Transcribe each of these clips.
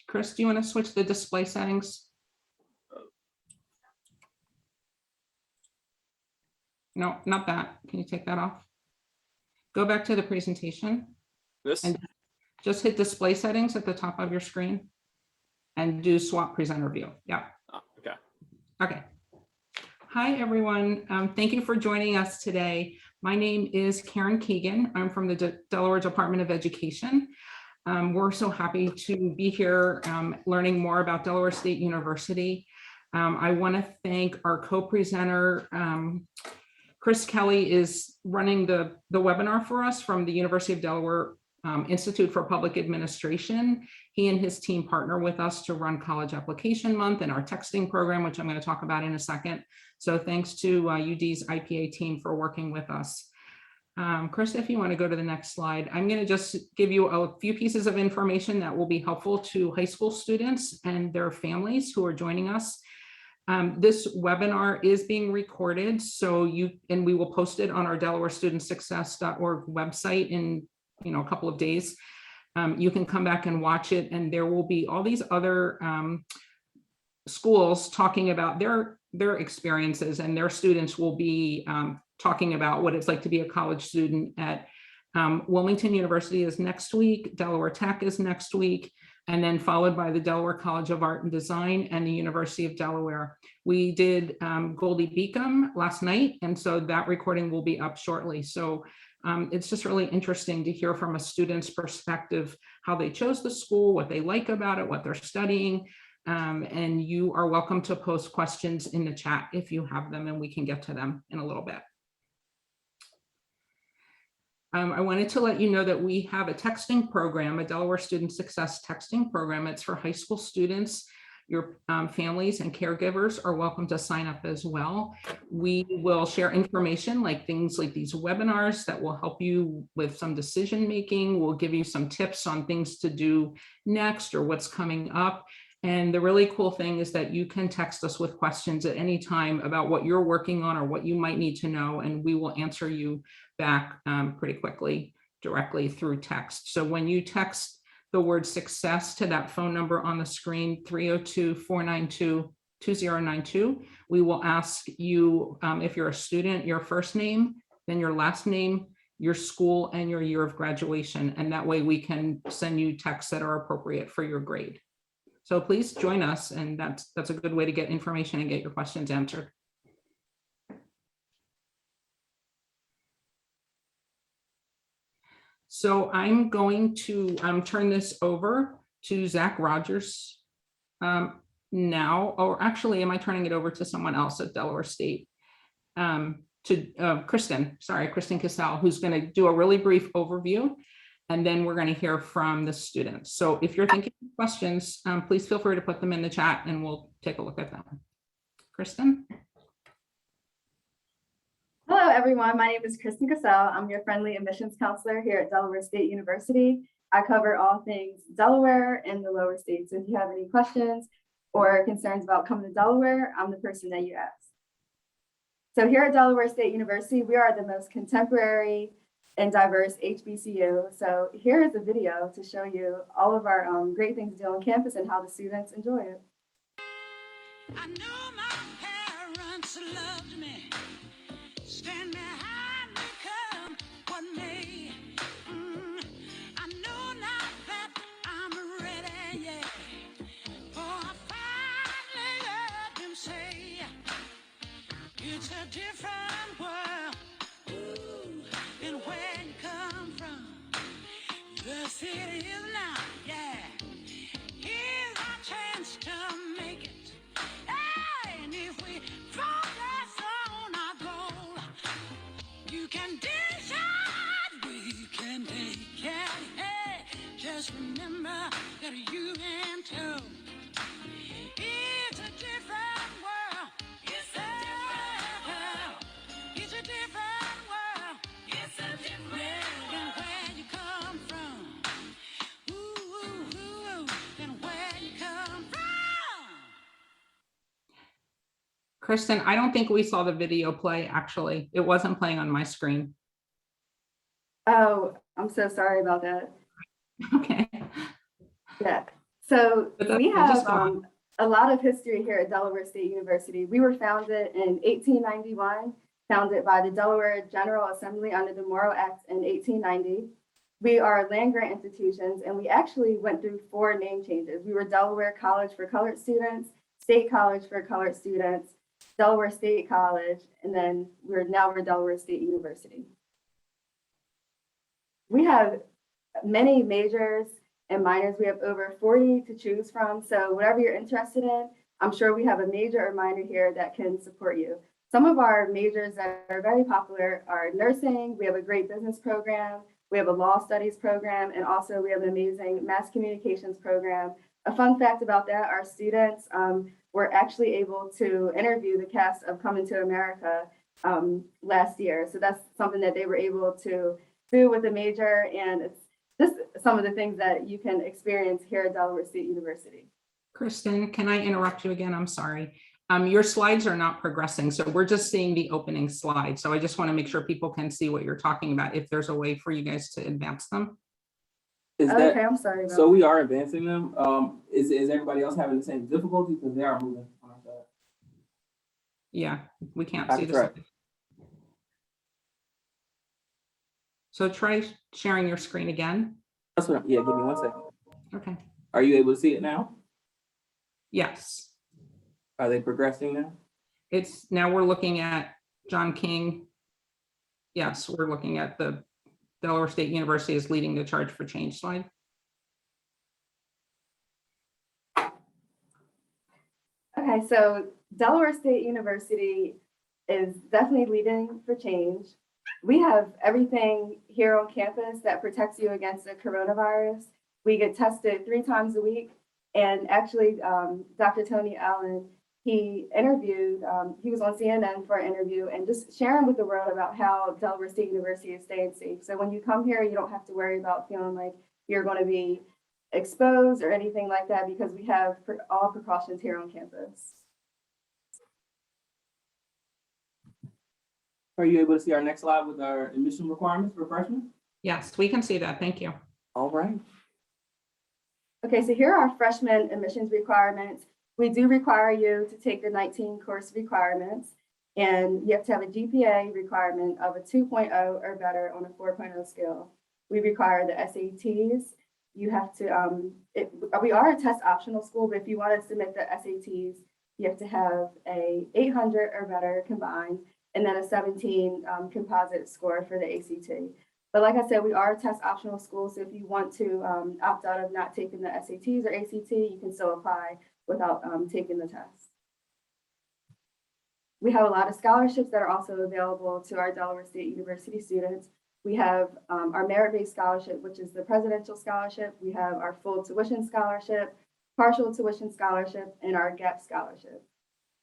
Chris, do you want to switch the display settings? No, not that. Can you take that off? Go back to the presentation. This? And just hit display settings at the top of your screen and do swap presenter view. Yeah. Oh, okay. Okay. Hi, everyone. Thank you for joining us today. My name is Karen Keegan. I'm from the Delaware Department of Education. We're so happy to be here learning more about Delaware State University. I want to thank our co-presenter, Chris Kelly is running the webinar for us from the University of Delaware Institute for Public Administration. He and his team partner with us to run College Application Month and our texting program, which I'm going to talk about in a second. So thanks to UD's IPA team for working with us. Chris, if you want to go to the next slide, I'm going to just give you a few pieces of information that will be helpful to high school students and their families who are joining us. This webinar is being recorded, so we will post it on our DelawareStudentSuccess.org website in a couple of days. You can come back and watch it, and there will be all these other schools talking about their experiences, and their students will be talking about what it's like to be a college student at Wilmington University is next week, Delaware Tech is next week, and then followed by the Delaware College of Art and Design and the University of Delaware. We did Goldie Beacom last night, and so that recording will be up shortly. So it's just really interesting to hear from a student's perspective, how they chose the school, what they like about it, what they're studying. And you are welcome to post questions in the chat if you have them, and we can get to them in a little bit. I wanted to let you know that we have a texting program, a Delaware Student Success texting program. It's for high school students. Your families and caregivers are welcome to sign up as well. We will share information like things like these webinars that will help you with some decision making. We'll give you some tips on things to do next or what's coming up. And the really cool thing is that you can text us with questions at any time about what you're working on or what you might need to know, and we will answer you back pretty quickly directly through text. So when you text the word success to that phone number on the screen, 302-492-2092, we will ask you if you're a student, your first name, then your last name, your school, and your year of graduation. And that way we can send you texts that are appropriate for your grade. So please join us, and that's a good way to get information and get your questions answered. So I'm going to turn this over to Zach Rogers now, or actually, am I turning it over to someone else at Delaware State? To Kristen Cassell, who's going to do a really brief overview. And then we're going to hear from the students. So if you're thinking of questions, please feel free to put them in the chat and we'll take a look at them. Kristen? Hello, everyone. My name is Kristen Cassell. I'm your friendly admissions counselor here at Delaware State University. I cover all things Delaware and the lower states. So if you have any questions or concerns about coming to Delaware, I'm the person that you ask. So here at Delaware State University, we are the most contemporary and diverse HBCU. So here is a video to show you all of our great things to do on campus and how the students enjoy it. I know my parents loved me, stand behind me come what may. I know now that I'm ready, yeah, for I finally heard them say, it's a different world. And where you come from, the city is now, yeah. Here's our chance to make it. Hey, and if we focus on our goal, you can decide, we can take it. Hey, just remember that you and too. It's a different world. It's a different world. It's a different world. It's a different world than where you come from. Ooh, than where you come from. Kristen, I don't think we saw the video play, actually. It wasn't playing on my screen. Oh, I'm so sorry about that. Okay. Yeah. So But that's we fine, just have go on. a lot of history here at Delaware State University. We were founded in 1891, founded by the Delaware General Assembly under the Morrill Act in 1890. We are land-grant institutions, and we actually went through 4 name changes. We were Delaware College for Colored Students, State College for Colored Students, Delaware State College, and then we're Delaware State University. We have many majors and minors. We have over 40 to choose from. So whatever you're interested in, I'm sure we have a major or minor here that can support you. Some of our majors that are very popular are nursing. We have a great business program. We have a law studies program, and also we have an amazing mass communications program. A fun fact about that, our students were actually able to interview the cast of Coming to America last year. So that's something that they were able to do with a major, and it's just some of the things that you can experience here at Delaware State University. Kristen, can I interrupt you again? I'm sorry. Your slides are not progressing, so we're just seeing the opening slide. So I just want to make sure people can see what you're talking about, if there's a way for you guys to advance them. Okay, I'm sorry about So that. we are advancing them. Is everybody else having the same difficulty? Because they are moving on our side. Yeah, we can't I see can this. try. So try sharing your screen again. That's what yeah, give me 1 second. Okay. Are you able to see it now? Yes. Are they progressing now? It's now we're looking at John King. Yes, we're looking at the Delaware State University is leading the charge for change slide. Okay, so Delaware State University is definitely leading for change. We have everything here on campus that protects you against the coronavirus. We get tested 3 times a week. And actually, Dr. Tony Allen, he interviewed, he was on CNN for an interview and just sharing with the world about how Delaware State University is staying safe. So when you come here, you don't have to worry about feeling like you're going to be exposed or anything like that, because we have all precautions here on campus. Are you able to see our next slide with our admission requirements for freshmen? Yes, we can see that. Thank you. All right. Okay, so here are our freshman admissions requirements. We do require you to take the 19 course requirements, and you have to have a GPA requirement of a 2.0 or better on a 4.0 scale. We require the SATs. You have to, we are a test optional school, but if you want to submit the SATs, you have to have a 800 or better combined, and then a 17 composite score for the ACT. But like I said, we are a test optional school, so if you want to opt out of not taking the SATs or ACT, you can still apply without taking the test. We have a lot of scholarships that are also available to our Delaware State University students. We have our merit-based scholarship, which is the presidential scholarship. We have our full tuition scholarship, partial tuition scholarship, and our GAP scholarship.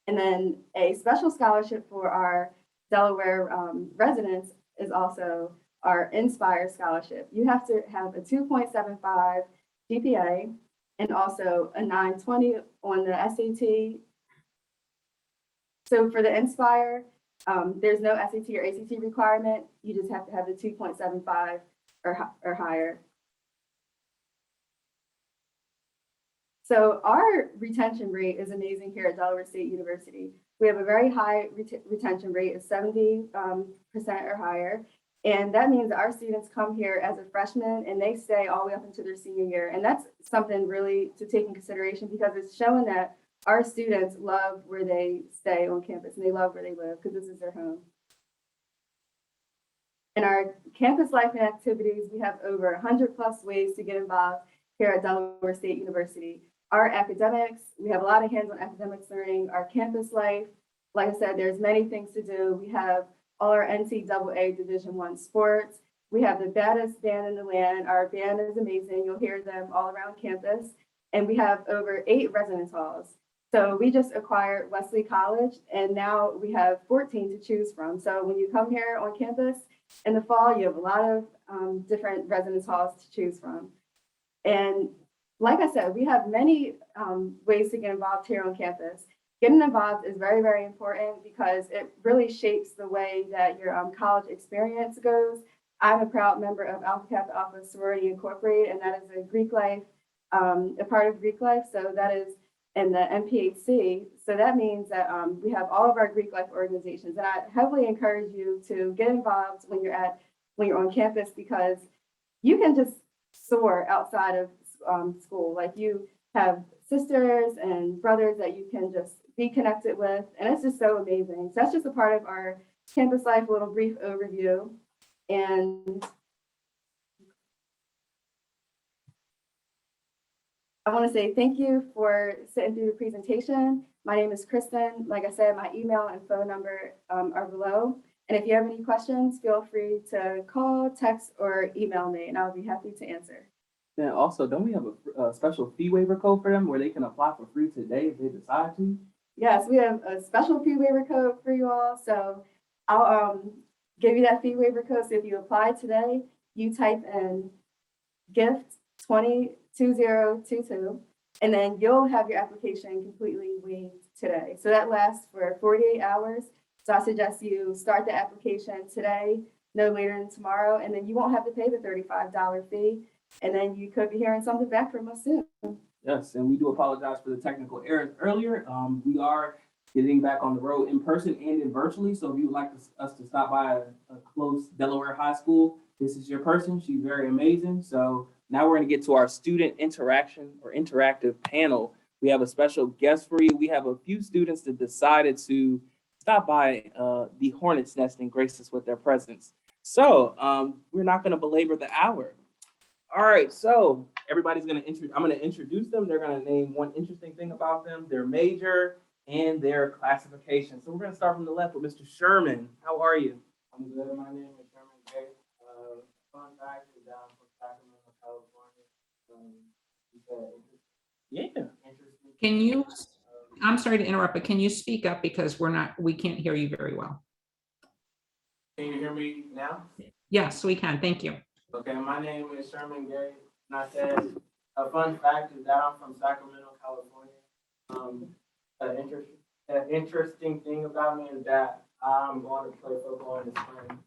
And then a special scholarship for our Delaware residents is also our Inspire Scholarship. You have to have a 2.75 GPA and also a 920 on the SAT. So for the Inspire, there's no SAT or ACT requirement. You just have to have the 2.75 or higher. So our retention rate is amazing here at Delaware State University. We have a very high retention rate of 70% or higher. And that means our students come here as a freshman and they stay all the way up into their senior year. And that's something really to take in consideration, because it's showing that our students love where they stay on campus and they love where they live, because this is their home. In our campus life and activities, we have over 100+ ways to get involved here at Delaware State University. Our academics, we have a lot of hands-on academics learning. Our campus life, like I said, there's many things to do. We have all our NCAA Division I sports. We have the baddest band in the land. Our band is amazing. You'll hear them all around campus. And we have over 8 residence halls. So we just acquired Wesley College, and now we have 14 to choose from. So when you come here on campus in the fall, you have a lot of different residence halls to choose from. And like I said, we have many ways to get involved here on campus. Getting involved is very, very important because it really shapes the way that your college experience goes. I'm a proud member of Alpha Kappa Alpha Sorority Incorporated, and that is a Greek life a part of Greek life. So that is in the MPHC. So that means that we have all of our Greek life organizations. And I heavily encourage you to get involved when you're on campus, because you can just soar outside of school. Like, you have sisters and brothers that you can just be connected with. And it's just so amazing. So that's just a part of our campus life, a little brief overview. And I want to say thank you for sitting through the presentation. My name is Kristen. Like I said, my email and phone number are below. And if you have any questions, feel free to call, text, or email me, and I'll be happy to answer. Then also, don't we have a special fee waiver code for them where they can apply for free today if they decide to? Yes, we have a special fee waiver code for you all. So I'll give you that fee waiver code. So if you apply today, you type in gift 2022, and then you'll have your application completely waived today. So that lasts for 48 hours. So I suggest you start the application today, no later than tomorrow, and then you won't have to pay the $35 fee. And then you could be hearing something back from us soon. Yes, and we do apologize for the technical errors earlier. We are getting back on the road in person and in virtually. So if you would like us to stop by a close Delaware high school, this is your person. She's very amazing. So now we're going to get to our student interaction or interactive panel. We have a special guest for you. We have a few students that decided to stop by the Hornet's Nest and grace us with their presence. So we're not going to belabor the hour. All right, so everybody's going to I'm going to introduce them. They're going to name one interesting thing about them, their major, and their classification. So we're going to start from the left with Mr. Sherman. How are you? I'm good. My name is Sherman Gay. Fun fact is that I'm from Sacramento, California. Yeah. Interesting. Can you, I'm sorry to interrupt, but can you speak up because we can't hear you very well. Can you hear me now? Yes, we can. Thank you. Okay, my name is Sherman Gay. And I said, a fun fact is that I'm from Sacramento, California. An interesting thing about me is that I'm going to play football in the spring.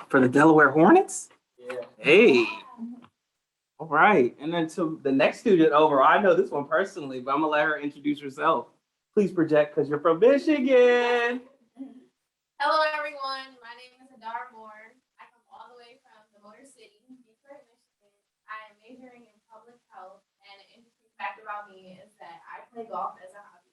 For the Delaware Hornets? Yeah. Hey. All right. And then to the next student over, I know this one personally, but I'm going to let her introduce herself. Please project because you're from Michigan. Hello, everyone. My name is Adar Moore. I come all the way from the Motor City, Detroit, Michigan. I am majoring in public health, and an interesting fact about me is that I play golf as a hobby.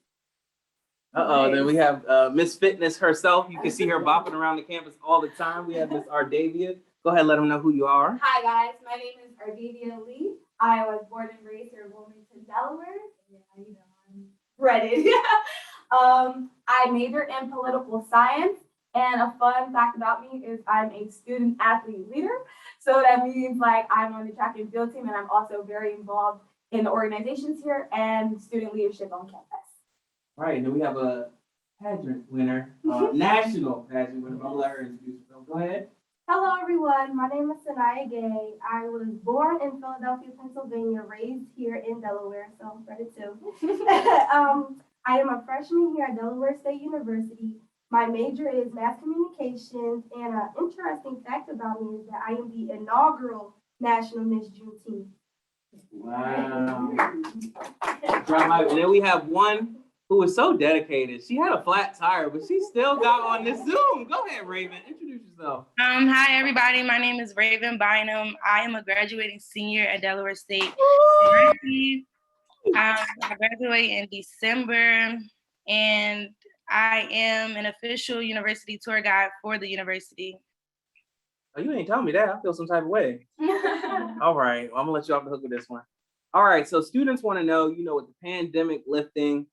Uh-oh, then we have Miss Fitness herself. You can see her bopping around the campus all the time. We have Miss Ardavia. Go ahead, let them know who you are. Hi, guys. My name is Ardavia Lee. I was born and raised here in Wilmington, Delaware. Yeah, you know, I'm Reddit. I major in political science. And a fun fact about me is I'm a student athlete leader. So that means like I'm on the track and field team, and I'm also very involved in the organizations here and student leadership on campus. All right, and then we have a pageant winner, national pageant winner. I'm gonna let her introduce herself. Go ahead. Hello, everyone. My name is Sanaya Gay. I was born in Philadelphia, Pennsylvania, raised here in Delaware, so I'm Reddit too. I am a freshman here at Delaware State University. My major is mass communications, and an interesting fact about me is that I am the inaugural National Miss Juneteenth. Wow. And then we have one who is so dedicated. She had a flat tire, but she still got on this Zoom. Go ahead, Raven. Introduce yourself. Hi, everybody. My name is Raven Bynum. I am a graduating senior at Delaware State University. I graduate in December, and I am an official university tour guide for the university. Oh, you ain't telling me that. I feel some type of way. All right, well, I'm gonna let you off the hook with this one. All right, so students want to know, with the pandemic lifting,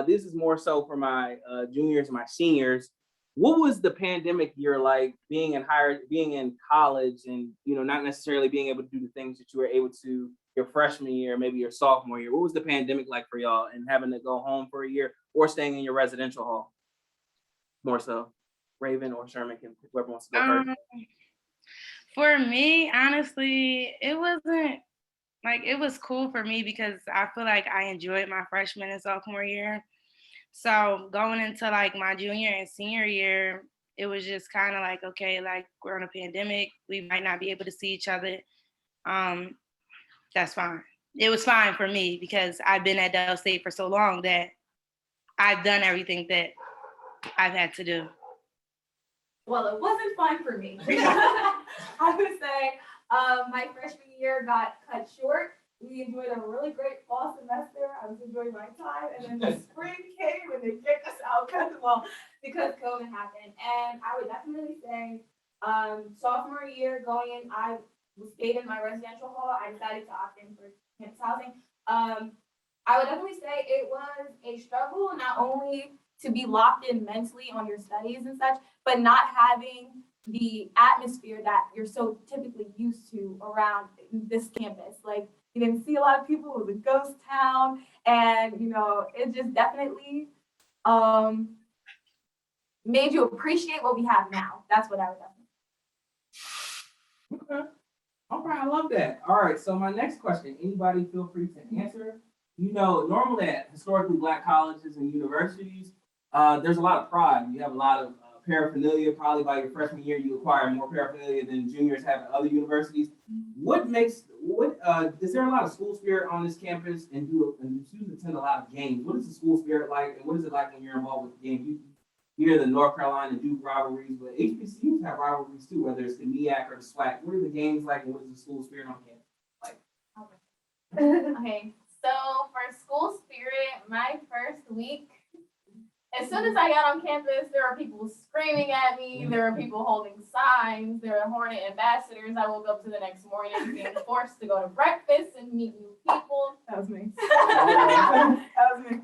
this is more so for my juniors and my seniors. What was the pandemic year like being in college and, not necessarily being able to do the things that you were able to your freshman year, maybe your sophomore year? What was the pandemic like for y'all and having to go home for a year or staying in your residential hall? More so, Raven or Sherman, can whoever wants to go first. For me, honestly, it wasn't it was cool for me because I feel like I enjoyed my freshman and sophomore year. So going into my junior and senior year, it was just kind of okay, we're on a pandemic. We might not be able to see each other. That's fine. it was fine for me because I've been at Del State for so long that I've done everything that I've had to do. Well, it wasn't fun for me. I would say my freshman year got cut short. We enjoyed a really great fall semester. I was enjoying my time, and then the spring came and they kicked us out because COVID happened. And I would definitely say sophomore year going in, I stayed in my residential hall. I decided to opt in for campus housing. I would definitely say it was a struggle, not only to be locked in mentally on your studies and such, but not having the atmosphere that you're so typically used to around this campus. Like, you didn't see a lot of people, it was a ghost town, and you know, it just definitely made you appreciate what we have now. That's what I would definitely. Okay. All right, I love that. All right, so my next question, anybody feel free to answer. You know, normally at historically Black colleges and universities, there's a lot of pride. You have a lot of paraphernalia. Probably by your freshman year, you acquire more paraphernalia than juniors have at other universities. Is there a lot of school spirit on this campus, and do students attend a lot of games? What is the school spirit like, and what is it like when you're involved with the game? You hear the North Carolina Duke rivalries, but HBCUs have rivalries too, whether it's the MEAC or the SWAC. What are the games like, and what is the school spirit on campus like? Okay, so for school spirit, my first week, as soon as I got on campus, there were people screaming at me, there were people holding signs, there were Hornet ambassadors. I woke up to the next morning being forced to go to breakfast and meet new people. That was me. That was me.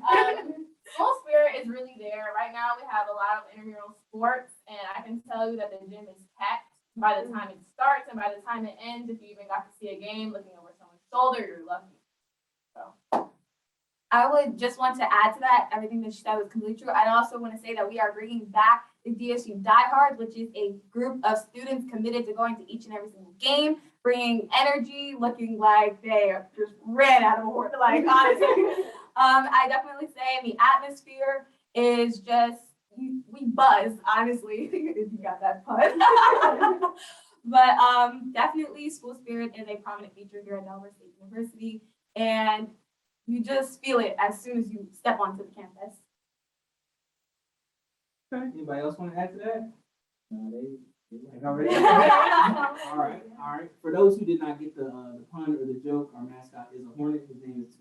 School spirit is really there. Right now, we have a lot of intramural sports, and I can tell you that the gym is packed by the time it starts and by the time it ends. If you even got to see a game looking over someone's shoulder, you're lucky. So I would just want to add to that, everything that she said was completely true. I also want to say that we are bringing back the DSU Diehards, which is a group of students committed to going to each and every single game, bringing energy, looking like they are just ran out of order, like honestly. I definitely say the atmosphere is just, we buzz, honestly, if you got that pun. But definitely school spirit is a prominent feature here at Delaware State University. And you just feel it as soon as you step onto the campus. Okay. Anybody else want to add to that? They like already. All right. For those who did not get the pun or the joke, our mascot is a hornet.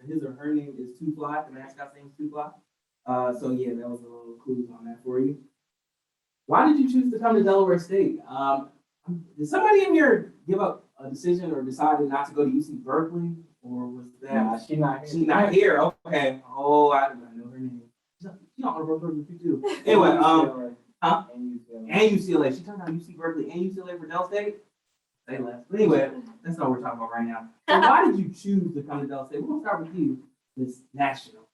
His or her name is Two Fly. The mascot's name is Two Fly. So yeah, that was a little clues on that for you. Why did you choose to come to Delaware State? Did somebody in here give up a decision or decided not to go to UC Berkeley, or was that? Nah, she not here. She's not here. Okay. Oh, I know her name. She's not on Berkeley too. Anyway, huh? And UCLA. She turned out UC Berkeley and UCLA for Del State. They left. But anyway, that's not what we're talking about right now. So why did you choose to come to Del State? We're gonna start with you, Miss National.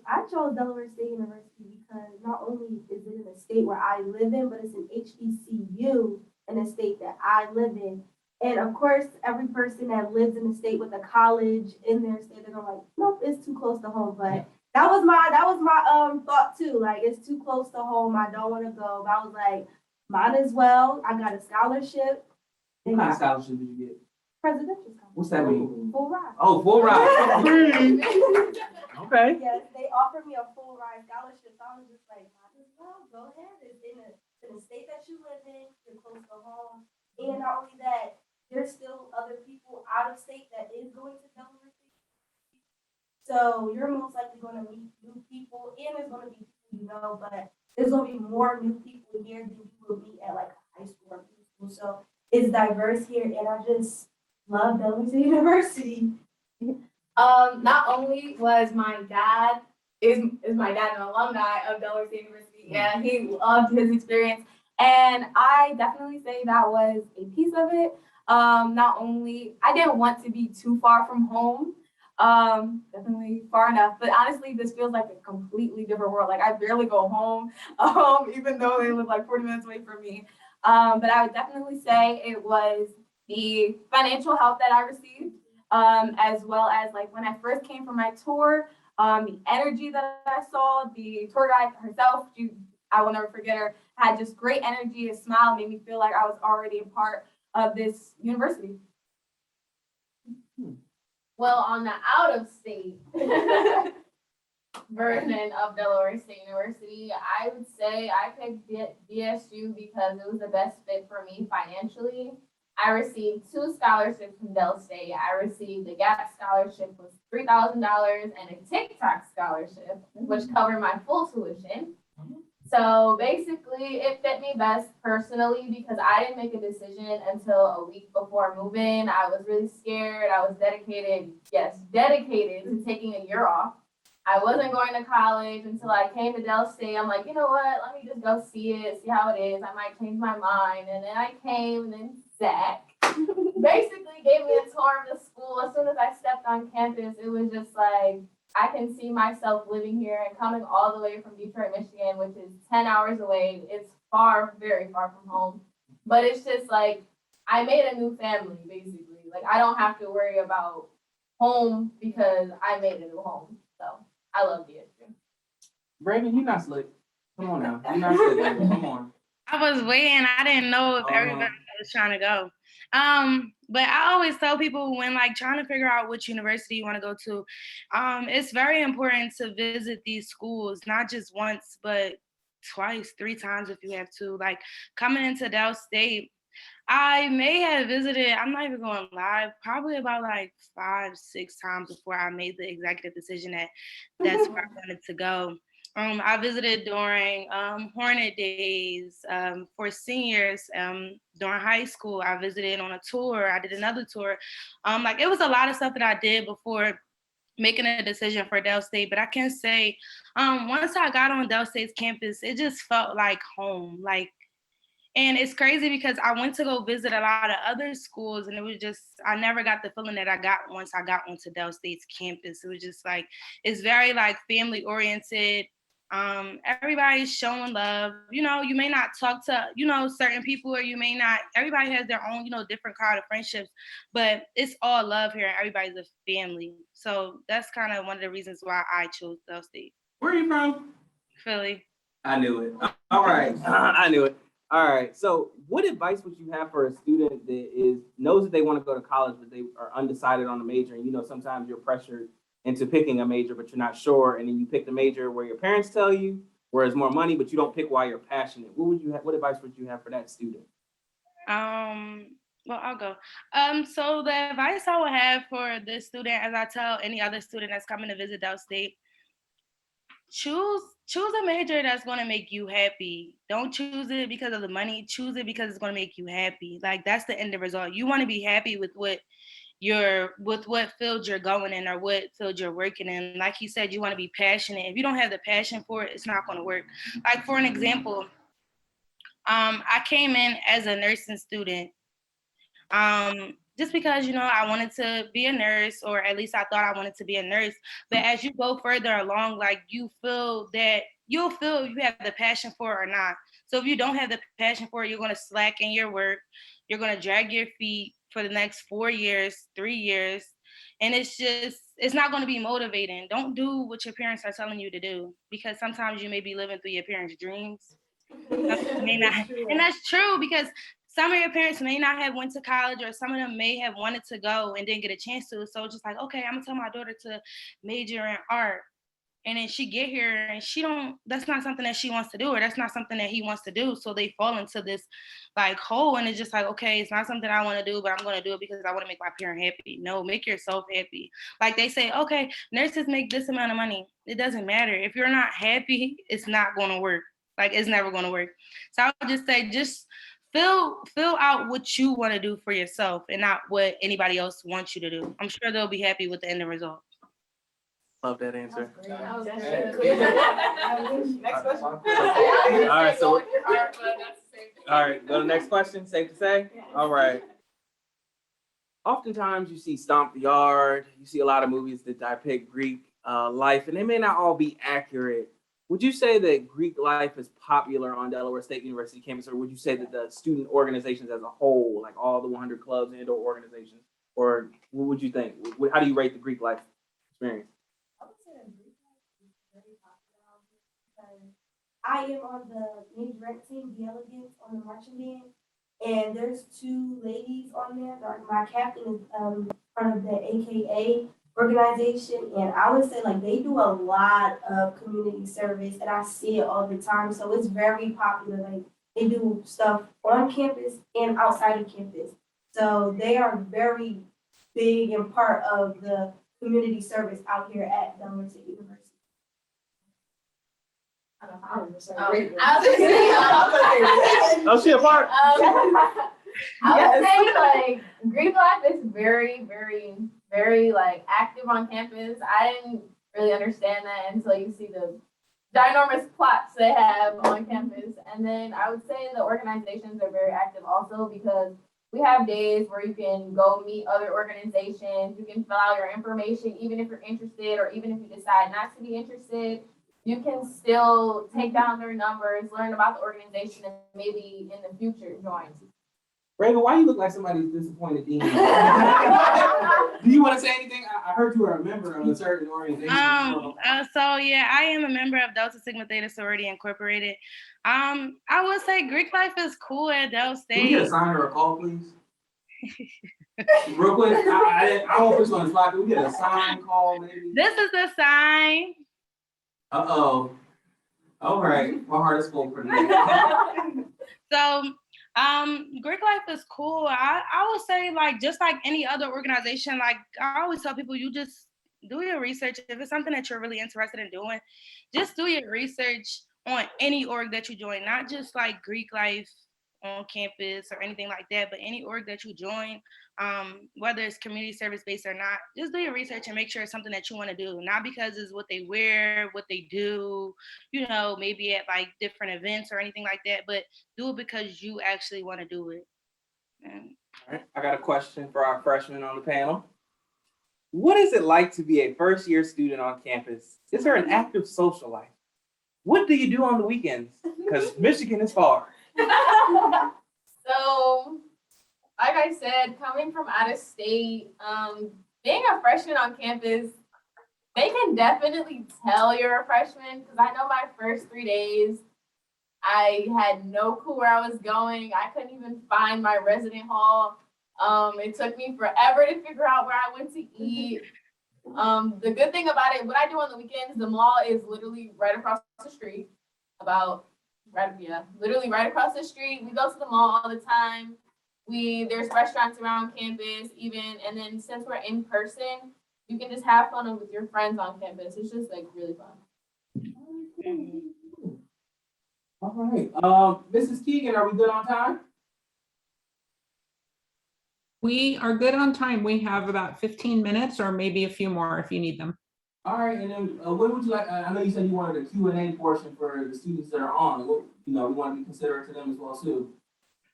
I chose Delaware State University because not only is it in a state where I live in, but it's an HBCU in a state that I live in. And of course, every person that lives in a state with a college in their state, they're gonna like, nope, it's too close to home. But that was my thought too. Like, it's too close to home. I don't want to go. But I was like, might as well. I got a scholarship. What kind of scholarship did you get? Presidential scholarship. What's that mean? Full ride. Oh, full ride. Okay. Yes, they offered me a full ride scholarship. So I was just like, might as well go ahead. It's in the state that you live in. You're close to home. And not only that, there's still other people out of state that is going to Delaware State. So you're most likely going to meet new people, and there's going to be people you know, but there's going to be more new people here than you will be at like high school or middle school. So it's diverse here, and I just love Delaware State University. Not only was my dad, is my dad an alumni of Delaware State University, and he loved his experience. And I definitely say that was a piece of it. Not only, I didn't want to be too far from home, definitely far enough, but honestly, this feels like a completely different world. Like, I barely go home, even though they live like 40 minutes away from me. But I would definitely say it was the financial help that I received, as well as like when I first came for my tour, the energy that I saw, the tour guide herself, I will never forget her, had just great energy, a smile, made me feel like I was already a part of this university. Well, on the out of state version of Delaware State University, I would say I picked DSU because it was the best fit for me financially. I received 2 scholarships from Del State. I received the GAP scholarship was $3,000 and a TikTok scholarship, which covered my full tuition. So basically, it fit me best personally because I didn't make a decision until a week before moving. I was really scared. I was dedicated to taking a year off. I wasn't going to college until I came to Del State. I'm like, you know what? Let me just go see it, see how it is. I might change my mind. And then I came, and then Zach basically gave me a tour of the school. As soon as I stepped on campus, it was just like, I can see myself living here and coming all the way from Detroit, Michigan, which is 10 hours away. It's far, very far from home. But it's just like, I made a new family, basically. Like, I don't have to worry about home because I made a new home. So I love DSU. Brandon, you're not slick. Come on now. You're not slick, Brandon. Come on. I was waiting. I didn't know if everybody was trying to go. But I always tell people when like trying to figure out which university you want to go to, it's very important to visit these schools, not just once, but twice, 3 times if you have to. Like coming into Del State, I may have visited, I'm not even going to lie, probably about like 5, 6 times before I made the executive decision that that's where I wanted to go. I visited during Hornet Days for seniors during high school. I visited on a tour. I did another tour. Like it was a lot of stuff that I did before making a decision for Del State. But I can say once I got on Del State's campus, it just felt like home. And it's crazy because I went to go visit a lot of other schools and it was just, I never got the feeling that I got once I got onto Del State's campus. It was just like, it's very like family oriented. Everybody's showing love. You know, you may not talk to, certain people or you may not, everybody has their own, different kind of friendships, but it's all love here and everybody's a family. So that's kind of one of the reasons why I chose Del State. Where are you from? Philly. I knew it. All right. I knew it. All right. So what advice would you have for a student that knows that they want to go to college, but they are undecided on a major? And sometimes you're pressured into picking a major, but you're not sure. And then you pick the major where your parents tell you, where it's more money, but you don't pick why you're passionate. What advice would you have for that student? Well, I'll go. So the advice I would have for this student, as I tell any other student that's coming to visit Del State, choose a major that's going to make you happy. Don't choose it because of the money. Choose it because it's going to make you happy. Like that's the end result. You want to be happy with what field you're going in or what field you're working in. Like you said, you want to be passionate. If you don't have the passion for it, it's not going to work. Like for an example, I came in as a nursing student. Just because, I wanted to be a nurse, or at least I thought I wanted to be a nurse. But as you go further along, like you'll feel you have the passion for it or not. So if you don't have the passion for it, you're going to slack in your work. You're going to drag your feet for the next 4 years, 3 years. And it's not going to be motivating. Don't do what your parents are telling you to do, because sometimes you may be living through your parents' dreams. May not, and that's true because some of your parents may not have went to college, or some of them may have wanted to go and didn't get a chance to. So it's just like, okay, I'm gonna tell my daughter to major in art. And then she get here and that's not something that she wants to do, or that's not something that he wants to do. So they fall into this like hole, and it's just like, okay, it's not something I want to do, but I'm going to do it because I want to make my parent happy. No, make yourself happy. Like they say, okay, nurses make this amount of money. It doesn't matter. If you're not happy, it's not going to work. Like it's never going to work. So I would just say, fill out what you want to do for yourself and not what anybody else wants you to do. I'm sure they'll be happy with the end result. Love that answer. That was Next question. All right, so all right, go to the next question. Safe to say? All right. Oftentimes you see Stomp the Yard, you see a lot of movies that depict Greek life, and they may not all be accurate. Would you say that Greek life is popular on Delaware State University campus, or would you say that the student organizations as a whole, like all the 100 clubs and indoor organizations, or what would you think? How do you rate the Greek life experience? I would say that Greek life is very popular because I am on the main direct team, the Elegance, on the marching band, and there's 2 ladies on there. My captain is part of the AKA organization, and I would say like they do a lot of community service, and I see it all the time. So it's very popular. Like they do stuff on campus and outside of campus. So they are very big and part of the community service out here at Delaware State University. I was gonna say, Oh, she a part? I would say like Greek life is very, very, very like active on campus. I didn't really understand that until you see the ginormous plots they have on campus. And then I would say the organizations are very active also because we have days where you can go meet other organizations. You can fill out your information even if you're interested, or even if you decide not to be interested. You can still take down their numbers, learn about the organization, and maybe in the future join. Reagan, why you look like somebody's disappointed Dean? Do you want to say anything? I heard you were a member of a certain organization. So yeah, I am a member of Delta Sigma Theta Sorority Incorporated. I would say Greek life is cool at Del State. Can we get a sign or a call, please? Real quick, I won't put you on the spot. Can we get a sign, call, maybe? This is the sign. Uh-oh. All right. My heart is full for today. So Greek life is cool. I would say like just like any other organization, like I always tell people, you just do your research. If it's something that you're really interested in doing, just do your research on any org that you join, not just like Greek life on campus or anything like that, but any org that you join, whether it's community service based or not, just do your research and make sure it's something that you want to do, not because it's what they wear, what they do, you know, maybe at like different events or anything like that, but do it because you actually want to do it. All right, I got a question for our freshmen on the panel. What is it like to be a first-year student on campus? Is there an active social life? What do you do on the weekends? Because Michigan is far. So, like I said, coming from out of state, being a freshman on campus, they can definitely tell you're a freshman because I know my first 3 days, I had no clue where I was going. I couldn't even find my resident hall. It took me forever to figure out where I went to eat. The good thing about it, what I do on the weekends, the mall is literally right across the street. Literally right across the street. We go to the mall all the time. There's restaurants around campus even, and then since we're in person, you can just have fun with your friends on campus. It's just like really fun. All right. Mrs. Keegan, are we good on time? We are good on time. We have about 15 minutes or maybe a few more if you need them. All right, and then what would you like? I know you said you wanted a Q&A portion for the students that are on. We want to be considerate to them as well too.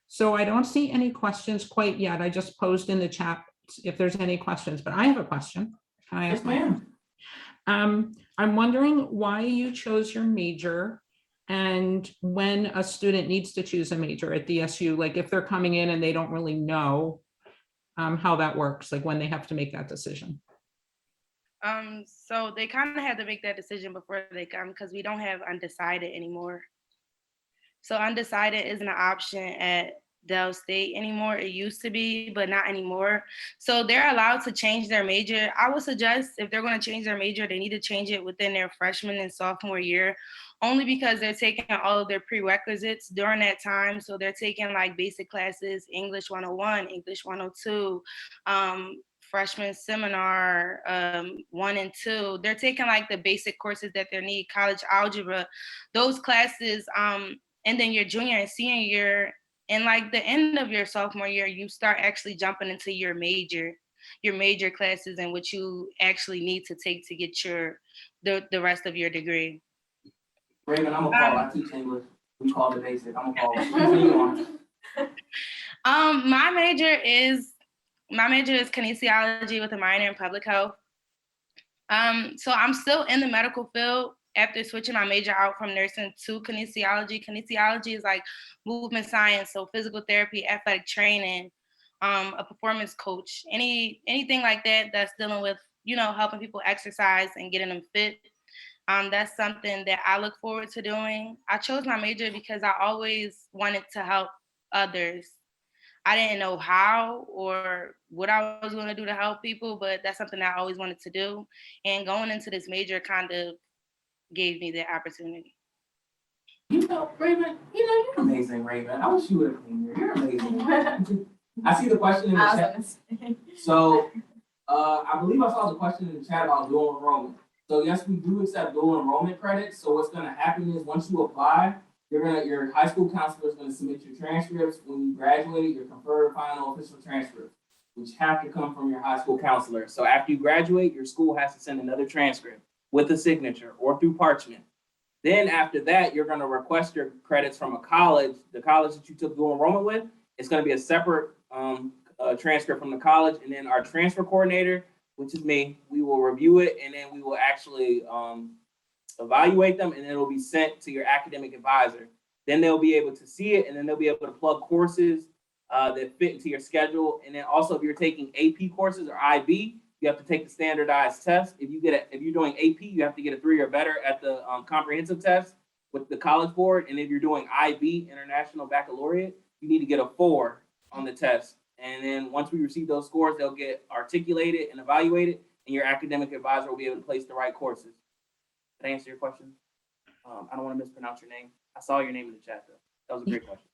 So I don't see any questions quite yet. I just posed in the chat if there's any questions, but I have a question. Can I ask? Yes, ma'am. I'm wondering why you chose your major and when a student needs to choose a major at DSU, like if they're coming in and they don't really know how that works, like when they have to make that decision. So they kind of had to make that decision before they come because we don't have undecided anymore. So undecided isn't an option at Del State anymore. It used to be, but not anymore. So they're allowed to change their major. I would suggest if they're going to change their major, they need to change it within their freshman and sophomore year, only because they're taking all of their prerequisites during that time. So they're taking like basic classes, English 101, English 102, freshman seminar 1 and 2. They're taking like the basic courses that they need, college algebra, those classes. And then your junior and senior year, and like the end of your sophomore year, you start actually jumping into your major classes and what you actually need to take to get the rest of your degree. Raymond, I'm gonna call. I teach English. We call it basic. I'm gonna call. Continue on. My major is kinesiology with a minor in public health. So I'm still in the medical field after switching my major out from nursing to kinesiology. Kinesiology is like movement science, so physical therapy, athletic training, a performance coach, anything like that that's dealing with, helping people exercise and getting them fit. That's something that I look forward to doing. I chose my major because I always wanted to help others. I didn't know how or what I was going to do to help people, but that's something I always wanted to do. And going into this major kind of gave me the opportunity. You know, Raven, you're amazing, Raven. I wish you would have been here. You're amazing. I see the question in the chat. So, I believe I saw the question in the chat about dual enrollment. So yes, we do accept dual enrollment credits. So what's gonna happen is once you apply, your high school counselor is gonna submit your transcripts. When you graduate, your conferred final official transcripts, which have to come from your high school counselor. So after you graduate, your school has to send another transcript with a signature or through parchment. Then after that, you're gonna request your credits from a college, the college that you took dual enrollment with. It's gonna be a separate transcript from the college, and then our transfer coordinator, which is me, we will review it, and then we will actually evaluate them, and it'll be sent to your academic advisor. Then they'll be able to see it, and then they'll be able to plug courses that fit into your schedule. And then also, if you're taking AP courses or IB, you have to take the standardized test. If you're doing AP, you have to get a 3 or better at the comprehensive test with the College Board. And if you're doing IB, International Baccalaureate, you need to get a 4 on the test. And then once we receive those scores, they'll get articulated and evaluated, and your academic advisor will be able to place the right courses. Did I answer your question? I don't want to mispronounce your name. I saw your name in the chat, though. That was a great question.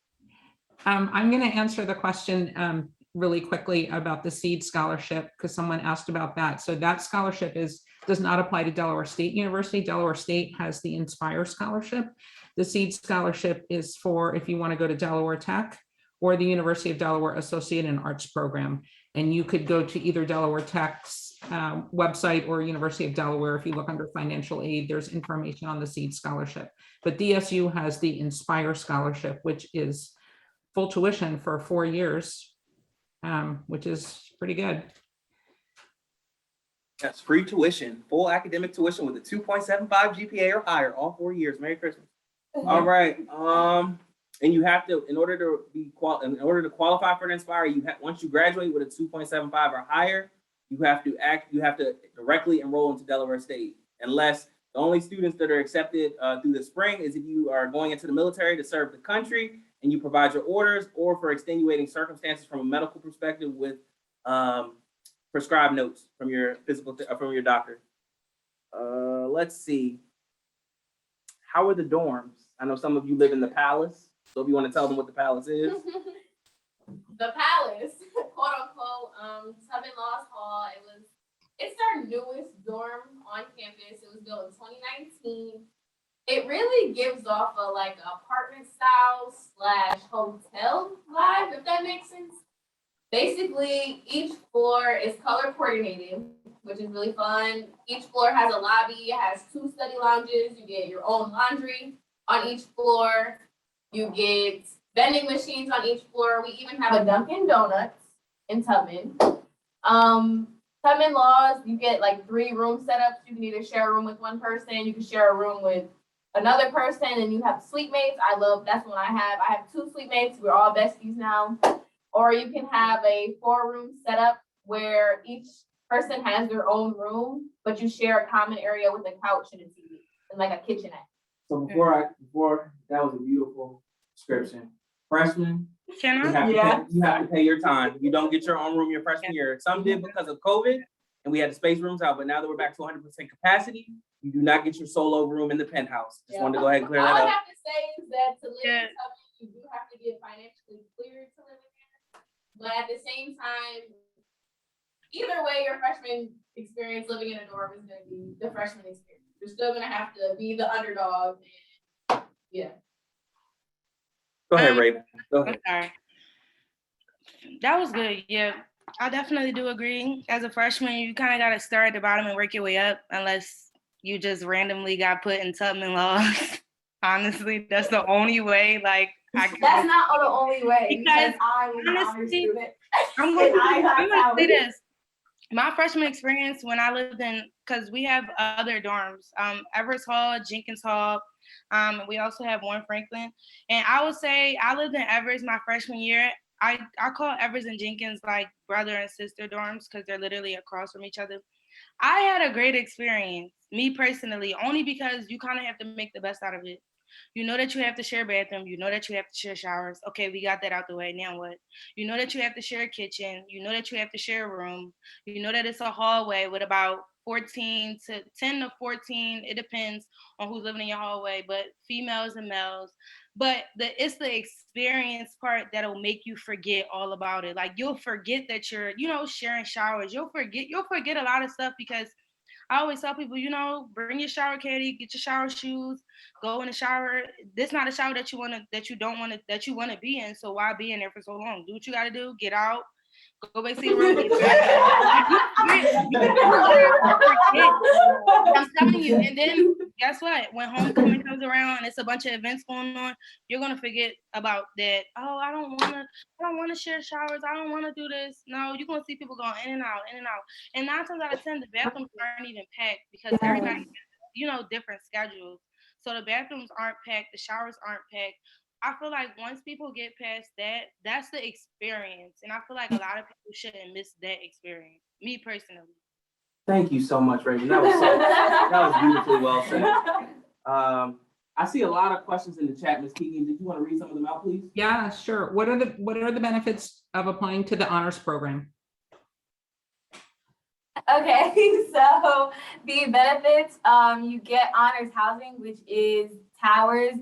I'm going to answer the question really quickly about the SEED scholarship, because someone asked about that. So that scholarship does not apply to Delaware State University. Delaware State has the Inspire scholarship. The SEED scholarship is for if you want to go to Delaware Tech or the University of Delaware Associate in Arts program. And you could go to either Delaware Tech's website or University of Delaware. If you look under financial aid, there's information on the SEED scholarship. But DSU has the Inspire scholarship, which is full tuition for 4 years, which is pretty good. That's free tuition, full academic tuition with a 2.75 GPA or higher, all 4 years. Merry Christmas. All right. And you have to, in order to qualify for the Inspire, once you graduate with a 2.75 or higher, you have to directly enroll into Delaware State. Unless the only students that are accepted through the spring is if you are going into the military to serve the country and you provide your orders, or for extenuating circumstances from a medical perspective with prescribed notes from your from your doctor. Let's see. How are the dorms? I know some of you live in the Palace. So if you want to tell them what the Palace is. The Palace, quote unquote, Tubman Laws Hall. It's our newest dorm on campus. It was built in 2019. It really gives off a like apartment style / hotel vibe, if that makes sense. Basically, each floor is color coordinated, which is really fun. Each floor has a lobby. It has 2 study lounges. You get your own laundry on each floor. You get vending machines on each floor. We even have a Dunkin' Donuts in Tubman. Tubman Laws, you get like 3 room setups. You can either share a room with one person, you can share a room with another person, and you have suite mates. That's what I have. I have 2 suite mates. We're all besties now. Or you can have a 4-room setup where each person has their own room, but you share a common area with a couch and a TV and like a kitchenette. So before that was a beautiful description. Freshmen, Can you I? have to pay your time. You don't get your own room your freshman year. Some did because of COVID, and we had to space rooms out. But now that we're back to 100% capacity, you do not get your solo room in the penthouse. Just wanted to go ahead and clear that All up. I have to say is that to live in Tubman, you do have to get financially cleared to live in there. But at the same time, either way, your freshman experience living in a dorm is going to be the freshman experience. You're still going to have to be the underdog. And, yeah. Go ahead, Raven. Go ahead. I'm sorry. That was good. Yeah, I definitely do agree. As a freshman, you kind of got to start at the bottom and work your way up, unless you just randomly got put in Tubman Laws. Honestly, that's the only way. Like, that's not the only way. Because I was an honor student. I'm going to say this. My freshman experience when I lived in, because we have other dorms, Everest Hall, Jenkins Hall, we also have Warren Franklin. And I would say I lived in Everest my freshman year. I call Everest and Jenkins like brother and sister dorms because they're literally across from each other. I had a great experience, me personally, only because you kind of have to make the best out of it. You know that you have to share a bathroom. You know that you have to share showers. Okay, we got that out the way. Now what? You know that you have to share a kitchen. You know that you have to share a room. You know that it's a hallway with about 10 to 14. It depends on who's living in your hallway, but females and males. But it's the experience part that'll make you forget all about it. Like you'll forget that you're, sharing showers. You'll forget a lot of stuff because I always tell people, bring your shower caddy, get your shower shoes, go in the shower. This not a shower that you want to be in. So why be in there for so long? Do what you got to do. Get out. Go back to your room. I'm telling you. And then guess what? When homecoming comes around and it's a bunch of events going on, you're gonna forget about that. Oh, I don't wanna share showers. I don't wanna do this. No, you're gonna see people going in and out, in and out. And 9 times out of 10, the bathrooms aren't even packed because everybody has, different schedules. So the bathrooms aren't packed, the showers aren't packed. I feel like once people get past that, that's the experience. And I feel like a lot of people shouldn't miss that experience. Me personally. Thank you so much, Raven. That was beautifully well said. I see a lot of questions in the chat. Ms. Keegan, did you want to read some of them out, please? Yeah, sure. What are the benefits of applying to the honors program? Okay, so the benefits, you get honors housing, which is Towers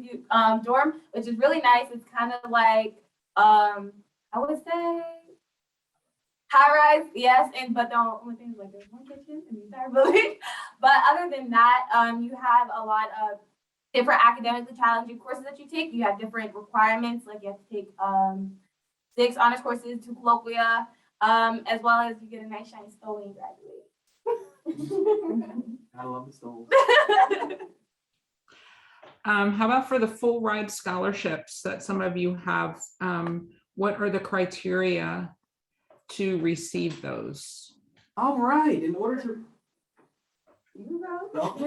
dorm, which is really nice. It's kind of like, I would say, high rise, yes, but the only thing is like there's one kitchen in the entire building. But other than that, you have a lot of different academically challenging courses that you take. You have different requirements, like you have to take 6 honors courses, 2 colloquia, as well as you get a nice shiny stove when you graduate. I love the stove. How about for the full ride scholarships that some of you have? What are the criteria to receive those? All right, in order to... You know, No,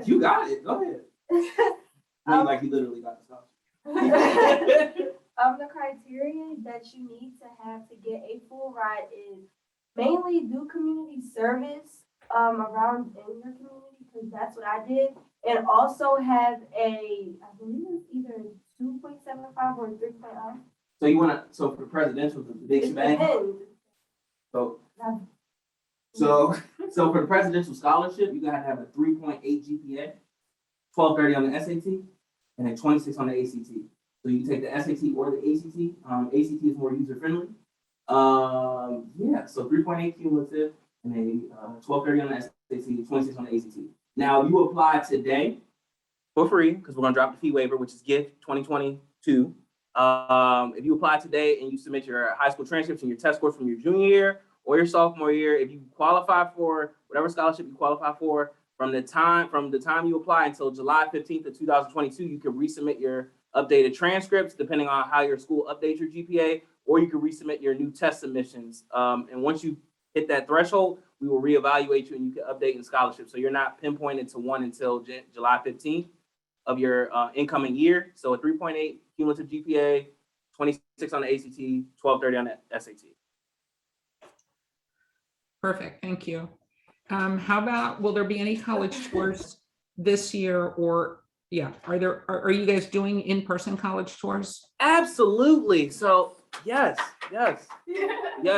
you got it. Go ahead. Like you literally got the stuff. The criteria that you need to have to get a full ride is mainly do community service around in your community, because that's what I did, and also have I believe it's either 2.75 or 3.0. So you want to, so for presidential, the big shebang? So for the presidential scholarship, you gotta have a 3.8 GPA, 1230 on the SAT, and then 26 on the ACT. So you can take the SAT or the ACT. ACT is more user friendly. So 3.8 cumulative, and then 1230 on the SAT, 26 on the ACT. Now you apply today for free because we're gonna drop the fee waiver, which is GIFT 2022. If you apply today and you submit your high school transcripts and your test scores from your junior year or your sophomore year, if you qualify for whatever scholarship you qualify for, from the time you apply until July 15th of 2022, you can resubmit your updated transcripts depending on how your school updates your GPA, or you can resubmit your new test submissions. And once you hit that threshold, we will reevaluate you and you can update in scholarship. So you're not pinpointed to one until July 15th of your incoming year. So a 3.8 cumulative GPA, 26 on the ACT, 1230 on the SAT. Perfect, thank you. How about, will there be any college tours this year, or are you guys doing in-person college tours? Absolutely. So yes.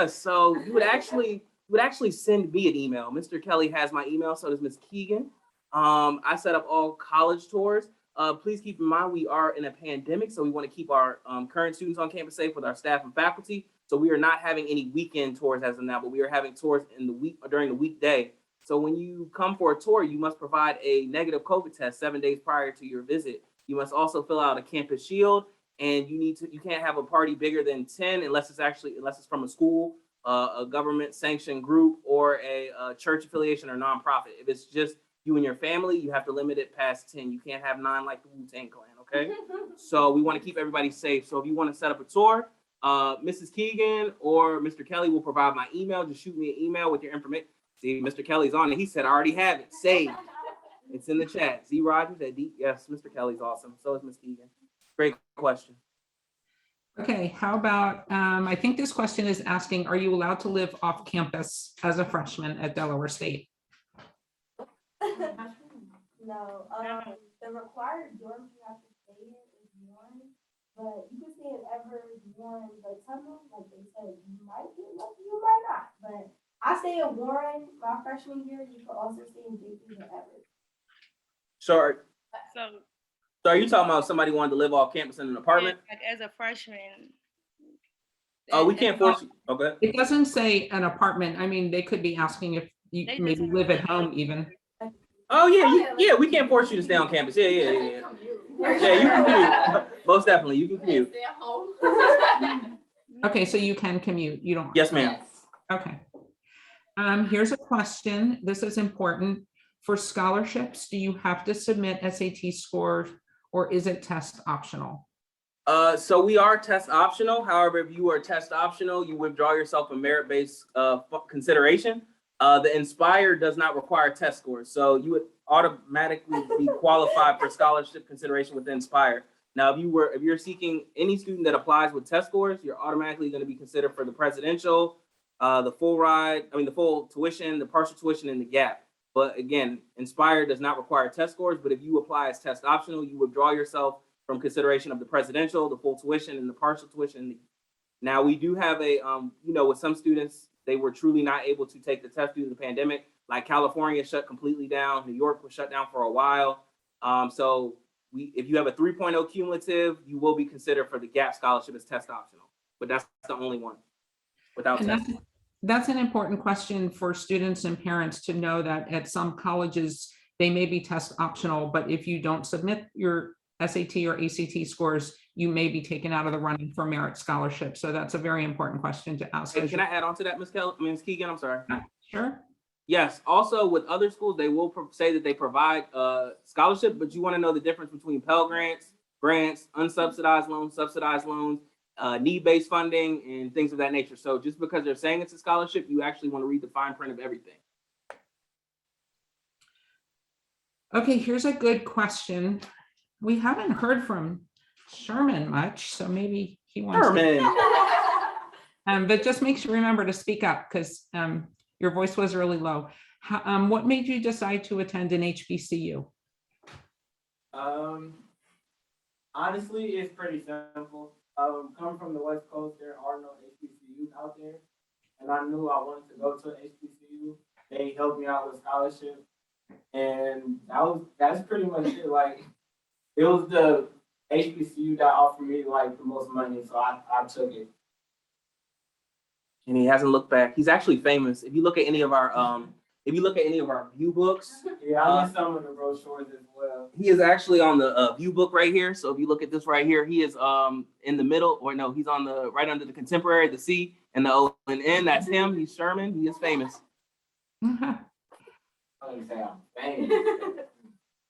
So you would actually send me an email. Mr. Kelly has my email, so does Ms. Keegan. I set up all college tours. Please keep in mind we are in a pandemic, so we want to keep our current students on campus safe with our staff and faculty. So we are not having any weekend tours as of now, but we are having tours in the week during the weekday. So when you come for a tour, you must provide a negative COVID test 7 days prior to your visit. You must also fill out a campus shield, and you can't have a party bigger than 10 unless it's from a school, a government sanctioned group, or a church affiliation or nonprofit. If it's just you and your family, you have to limit it past 10. You can't have 9 like the Wu-Tang Clan, okay? So we want to keep everybody safe. So if you want to set up a tour, Mrs. Keegan or Mr. Kelly will provide my email. Just shoot me an email with your information. See, Mr. Kelly's on it. He said, I already have it saved. It's in the chat. Z Rogers at D. Yes, Mr. Kelly's awesome. So is Ms. Keegan. Great question. Okay, how about, I think this question is asking, are you allowed to live off campus as a freshman at Delaware State? No, No. the required dorms you have to stay in is one, but you can stay in every one, but some of them, like they said, you might get lucky, you might not. But I stay in Warren my freshman year. You can also stay in J.P. or Everett. So So are you talking about somebody wanting to live off campus in an apartment? like as a freshman. Oh, we can't force you. Okay. It doesn't say an apartment. I mean, they could be asking if you They maybe just- live at home even. Oh yeah, yeah. We can't force you to stay on campus. Yeah. Yeah, you can commute. Most definitely, you can commute. Stay at home. Okay, so you can commute. You don't. Yes, ma'am. Okay. Here's a question. This is important. For scholarships, do you have to submit SAT scores or is it test optional? So we are test optional. However, if you are test optional, you withdraw yourself from merit-based consideration. The Inspire does not require test scores, so you would automatically be qualified for scholarship consideration with the Inspire. Now, if you're seeking any student that applies with test scores, you're automatically going to be considered for the presidential, the full ride, the full tuition, the partial tuition, and the gap. But again, Inspire does not require test scores, but if you apply as test optional, you withdraw yourself from consideration of the presidential, the full tuition, and the partial tuition. Now, we do have a, with some students, they were truly not able to take the test due to the pandemic. Like California shut completely down. New York was shut down for a while. So if you have a 3.0 cumulative, you will be considered for the GAP scholarship as test optional, but that's the only one without And testing. that's an important question for students and parents to know that at some colleges, they may be test optional, but if you don't submit your SAT or ACT scores, you may be taken out of the running for merit scholarship. So that's a very important question to ask. And can I add on to that, Ms. Keegan? I'm sorry. Sure. Yes. Also, with other schools, they will say that they provide scholarship, but you want to know the difference between Pell grants, unsubsidized loans, subsidized loans, need-based funding, and things of that nature. So just because they're saying it's a scholarship, you actually want to read the fine print of everything. Okay, here's a good question. We haven't heard from Sherman much, so maybe he wants to. But just make sure remember to speak up because your voice was really low. What made you decide to attend an HBCU? Honestly, it's pretty simple. Coming from the West Coast, there are no HBCUs out there, and I knew I wanted to go to an HBCU. They helped me out with scholarship, and that's pretty much it. Like, it was the HBCU that offered me like the most money, so I took it. And he hasn't looked back. He's actually famous. If you look at any of our view books, Yeah, I need some of the brochures as well. he is actually on the view book right here. So if you look at this right here, he is in the middle, or no, he's on the right under the contemporary, the C and the O and N. That's him. He's Sherman. He is famous. I wouldn't say I'm famous.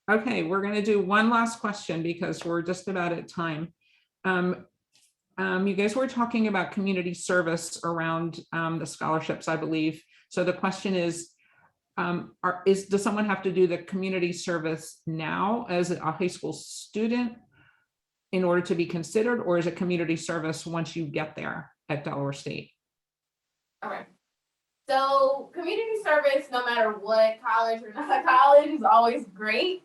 Okay, we're going to do one last question because we're just about at time. You guys were talking about community service around the scholarships, I believe. So the question is, does someone have to do the community service now as a high school student in order to be considered, or is it community service once you get there at Delaware State? Okay. So community service, no matter what college or not college, is always great.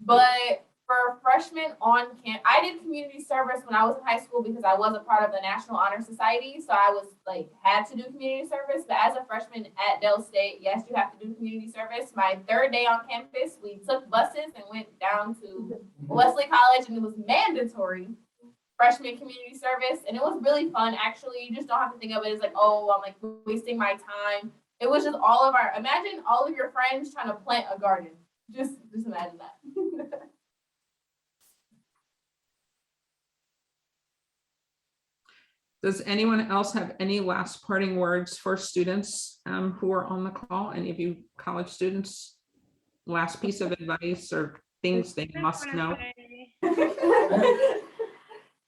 But for freshmen on campus, I did community service when I was in high school because I was a part of the National Honor Society. So I was had to do community service. But as a freshman at Del State, yes, you have to do community service. My third day on campus, we took buses and went down to Wesley College, and it was mandatory freshman community service. And it was really fun, actually. You just don't have to think of it as oh, I'm wasting my time. It was just imagine all of your friends trying to plant a garden. Just imagine that. Does anyone else have any last parting words for students who are on the call? Any of you college students? Last piece of advice or things they must know?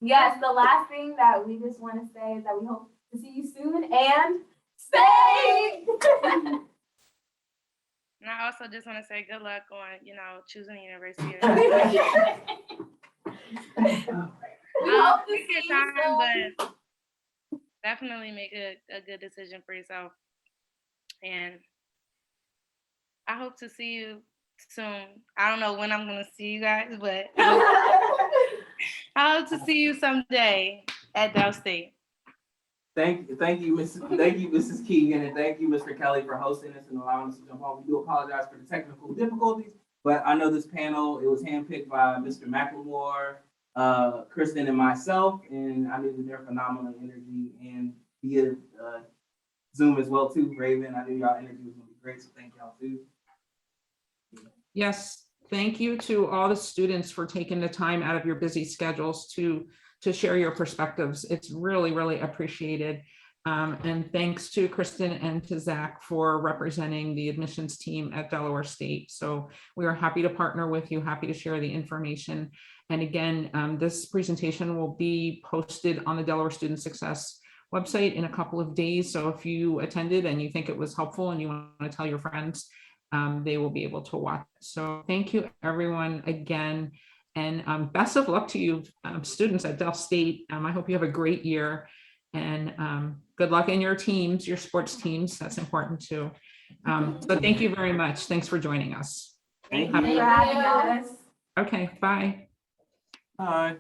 Yes, the last thing that we just want to say is that we hope to see you soon and stay. And I also just want to say good luck on, choosing a university. We hope to Take see your you time, soon. but definitely make a good decision for yourself. And I hope to see you soon. I don't know when I'm gonna see you guys, but I hope to see you someday at Del State. Thank you, Mrs. Keegan, and thank you, Mr. Kelly, for hosting this and allowing us to jump on. We do apologize for the technical difficulties, but I know this panel, it was handpicked by Mr. McLemore, Kristen, and myself, and I knew that their phenomenal energy and via Zoom as well too. Raven, I knew y'all energy was gonna be great, so thank y'all too. Yes, thank you to all the students for taking the time out of your busy schedules to share your perspectives. It's really, really appreciated. And thanks to Kristen and to Zach for representing the admissions team at Delaware State. So we are happy to partner with you, happy to share the information. And again, this presentation will be posted on the Delaware Student Success website in a couple of days. So if you attended and you think it was helpful and you want to tell your friends, they will be able to watch. So thank you everyone again. And best of luck to you students at Del State. I hope you have a great year, and good luck in your teams, your sports teams. That's important too. So thank you very much. Thanks for joining us. Thank Thank you for having us. Okay, bye. Bye.